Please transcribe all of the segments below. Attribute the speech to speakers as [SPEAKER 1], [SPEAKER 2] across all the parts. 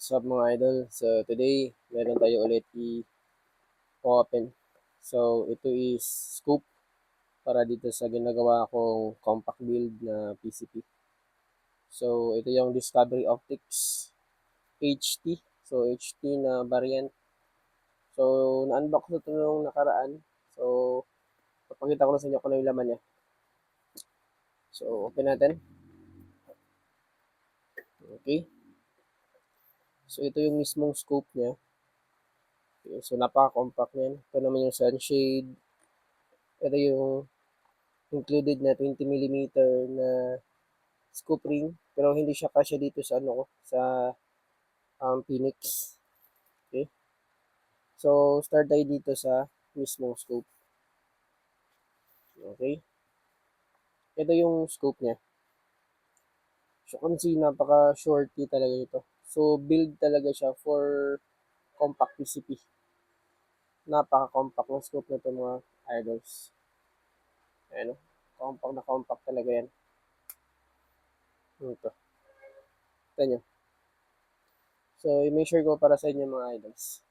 [SPEAKER 1] What's up mga idol? So today, meron tayo ulit i-open. So ito is scoop para dito sa ginagawa kong compact build na PCP. So ito yung Discovery Optics HT. So HT na variant. So na-unbox na ito nung nakaraan. So papakita ko na sa inyo kung ano yung laman niya. So open natin. Okay. So ito yung mismong scope niya. Okay, so napaka-compact niyan. Ito naman yung sunshade. Ito yung included na 20mm na scoop ring, pero hindi siya kasya dito sa ano ko, sa Phoenix. Okay? So start tayo dito sa mismong scoop. Okay? Ito yung scoop niya. So kasi napaka-shorty talaga ito. So build talaga siya for compact PCP. Napaka-compact ng scoop na ito mga idols. Ayan o. Compact talaga yan. Ito. Ito nyo. So i-measure ko para sa inyo mga idols.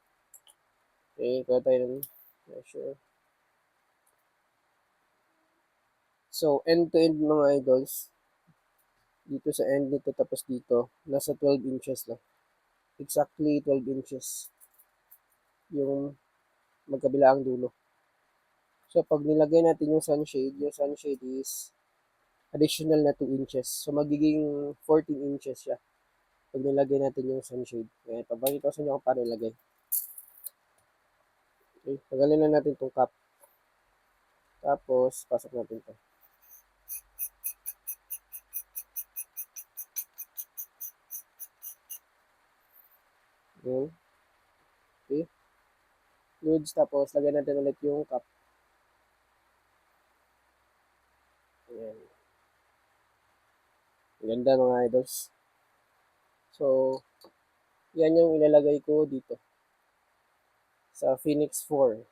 [SPEAKER 1] Okay, ito tayo ng measure. So, end to end mga idols, dito sa end nito tapos dito, nasa 12 inches lang. Exactly 12 inches yung magkabilaang dulo. So, pag nilagay natin yung sunshade is additional na 2 inches. So, magiging 14 inches siya pag nilagay natin yung sunshade. Kaya pabalik ko sa inyo kung paano ilagay. Okay, tagalin na natin itong cap. Tapos, pasok natin ito. Yun. Okay. Goods. Tapos, lagyan natin ulit yung cap. Ayan. Ganda mga idols. So, yan yung ilalagay ko dito. Sa Phoenix 4.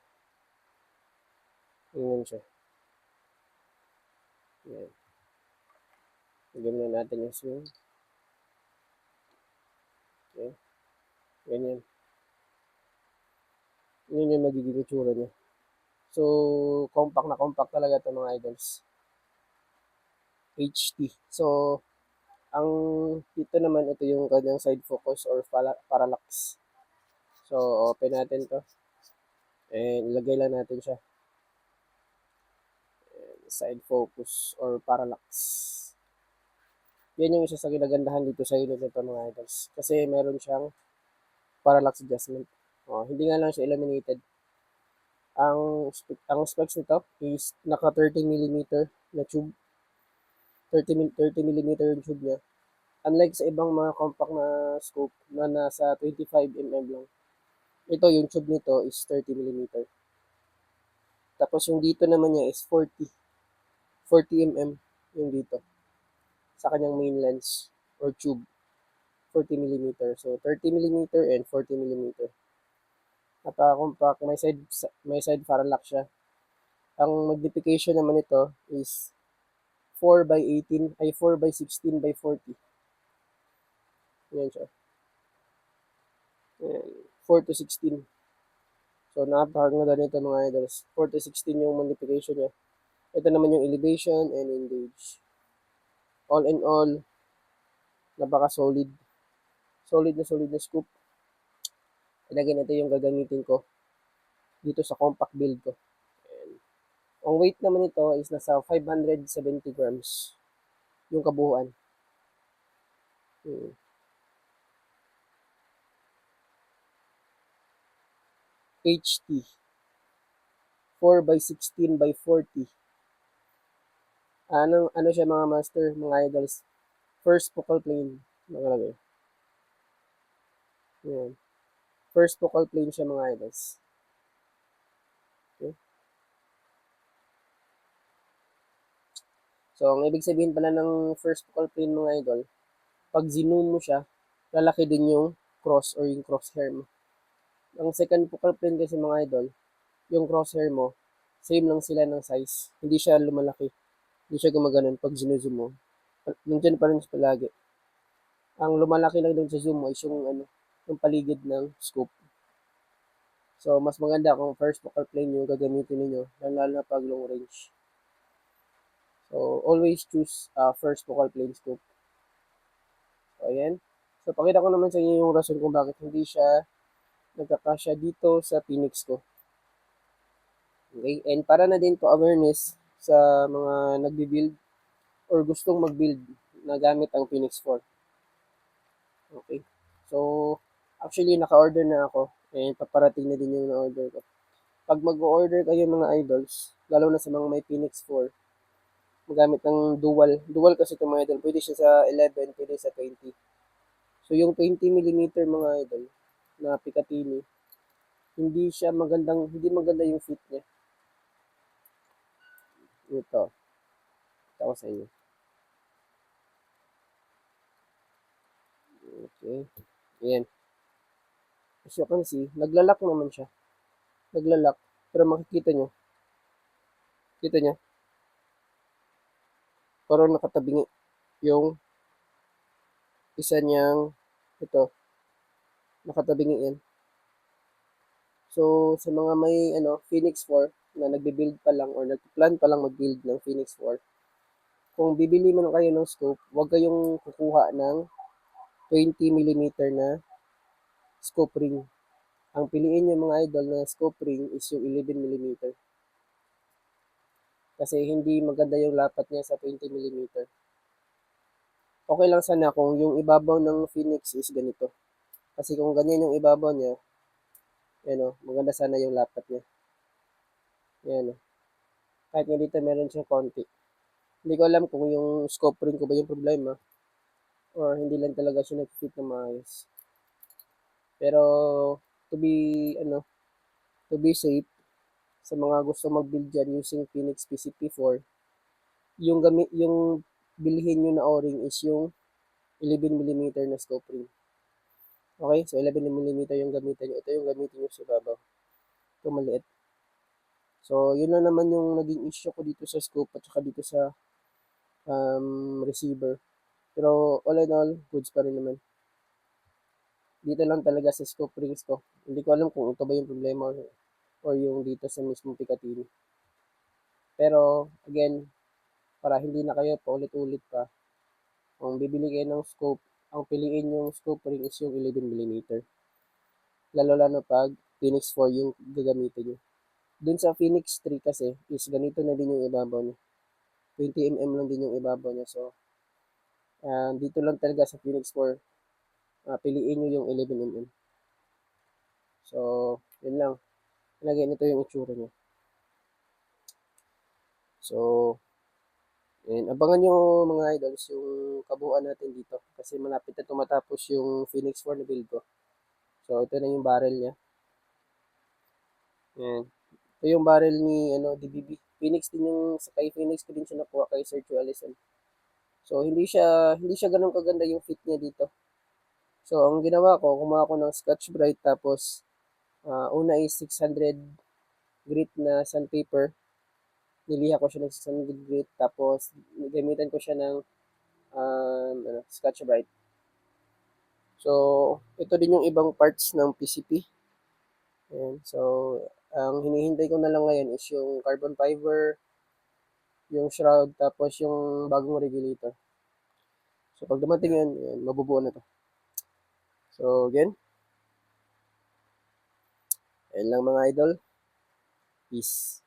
[SPEAKER 1] Yun siya. Yan. Lagyan na natin yung swing. Okay. Ganyan. Yun yung magiging itsura niya. So, compact talaga ito mga idols. HT. So, ang dito naman, ito yung kanyang side focus or parallax. So, open natin to. And ilagay lang natin siya. And side focus or parallax. Yan yung isa sa ginagandahan dito sa unit nito mga idols. Kasi meron siyang parallax adjustment. Hindi nga lang siya illuminated. Ang specs nito is naka 30mm na tube. 30mm yung tube niya. Unlike sa ibang mga compact na scope na nasa 25mm lang. Ito, yung tube nito is 30mm. Tapos yung dito naman niya is 40mm yung dito. Sa kanyang main lens or tube. 40mm. So 30mm and 40mm. Napaka-compact. May side parallax siya. Ang magnification naman ito is 4/18, ay 4/16/40. Yan siya. Ayan, 4/16. So, napakaganda nito mga idols. 4/16 yung magnification niya. Ito naman yung elevation and engage. All in all, napaka-solid. Solid na scoop. Ilagay natin yung gagamitin ko dito sa compact build ko. Ayan. Ang weight naman ito is nasa 570 grams. Yung kabuuan. HT 4/16/40. Ano siya mga master, mga idols? First focal plane. Nakalagay. Yan. First focal plane siya mga idols. Okay. So, ang ibig sabihin pala ng first focal plane mga idol, pag zoom mo siya, lalaki din yung cross or yung crosshair mo. Ang second focal plane kasi mga idol, yung crosshair mo, same lang sila ng size. Hindi siya lumalaki. Hindi siya gumaganon pag zoom mo. Nandiyan pa rin siya palagi. Ang lumalaki lang doon sa zoom mo is yung ano, yung paligid ng scoop. So, mas maganda kung first focal plane yung gagamitin ninyo, lalo na pag long range. So, always choose first focal plane scope. So, ayan. So, pakita ko naman sa inyo yung rason kung bakit hindi siya nagkakasya dito sa Phoenix ko. Okay? And para na din po awareness sa mga nagbi-build or gustong mag-build na gamit ang Phoenix 4. Okay? So, actually, naka-order na ako. And paparating na din yung na-order ko. Pag mag-order kayo mga idols, lalo na sa mga may Phoenix 4, magamit ng dual. Dual kasi ito mga idol. Pwede siya sa 11, pwede sa 20. So, yung 20mm mga idol na Picatinny, hindi maganda yung fit niya. Ito. Ito ko sa inyo. Okay. Ayan. As you can see, naglalak naman siya. Naglalak. Pero makikita nyo. Kita nyo? Parang nakatabingi yung isa niyang ito. Nakatabingi yan. So, sa mga may Phoenix 4 na nagbe-build pa lang or nagplan pa lang mag-build ng Phoenix 4, kung bibili mo na kayo ng scope, huwag kayong kukuha ng 20mm na scope ring. Ang piliin nyo mga idol na scope ring is yung 11mm. Kasi hindi maganda yung lapat niya sa 20mm. Okay lang sana kung yung ibabaw ng Phoenix is ganito. Kasi kung ganyan yung ibabaw niya, maganda sana yung lapat niya. Yan o. Kahit nga dito meron siyang konti. Hindi ko alam kung yung scope ring ko ba yung problema or hindi lang talaga siya nag-fit na maayos. Pero to be ano, to be safe sa mga gusto mag-build dyan using Phoenix PCP4, yung bilhin nyo na o-ring is yung 11mm na scope ring. Okay? So 11mm yung gamitin nyo. Ito yung gamitin nyo sa babaw. Ito maliit. So yun na naman yung naging issue ko dito sa scope at saka dito sa receiver. Pero all in all, goods pa rin naman. Dito lang talaga sa scope rings ko. Hindi ko alam kung ito ba yung problema or yung dito sa mismong Picatinny. Pero again, para hindi na kayo paulit-ulit pa, kung bibili kayo ng scope, ang piliin yung scope ring is yung 11mm. Lalo-lalo pag Phoenix 4 yung gagamitin nyo. Dun sa Phoenix 3 kasi is ganito na din yung ibabaw niya. 20mm lang din yung ibabaw niya. So, dito lang talaga sa Phoenix 4, piliin nyo yung 11mm. So, yun lang. Again, ito yung itsura niya. So, and abangan nyo mga idols yung kabuuan natin dito. Kasi malapit na tumatapos yung Phoenix 4 na build ko. So, ito na yung barrel niya. Ayan. Ito yung barrel ni DBB. Phoenix din yung, sa kay Phoenix ko din siya nakuha kay Sir Chu Allison. So, hindi siya ganun kaganda yung fit niya dito. So, ang ginawa ko, kumuha ko ng Scotch Brite tapos una is 600 grit na sandpaper. Niliha ko siya ng 600 grit tapos gamitan ko siya ng Scotch Brite. So, ito din yung ibang parts ng PCP. Ayan. So, ang hinihintay ko na lang ngayon is yung carbon fiber, yung shroud, tapos yung bagong regulator. So, pag dumating yun, mabubuo na to. So, again, ayun lang mga idol. Peace.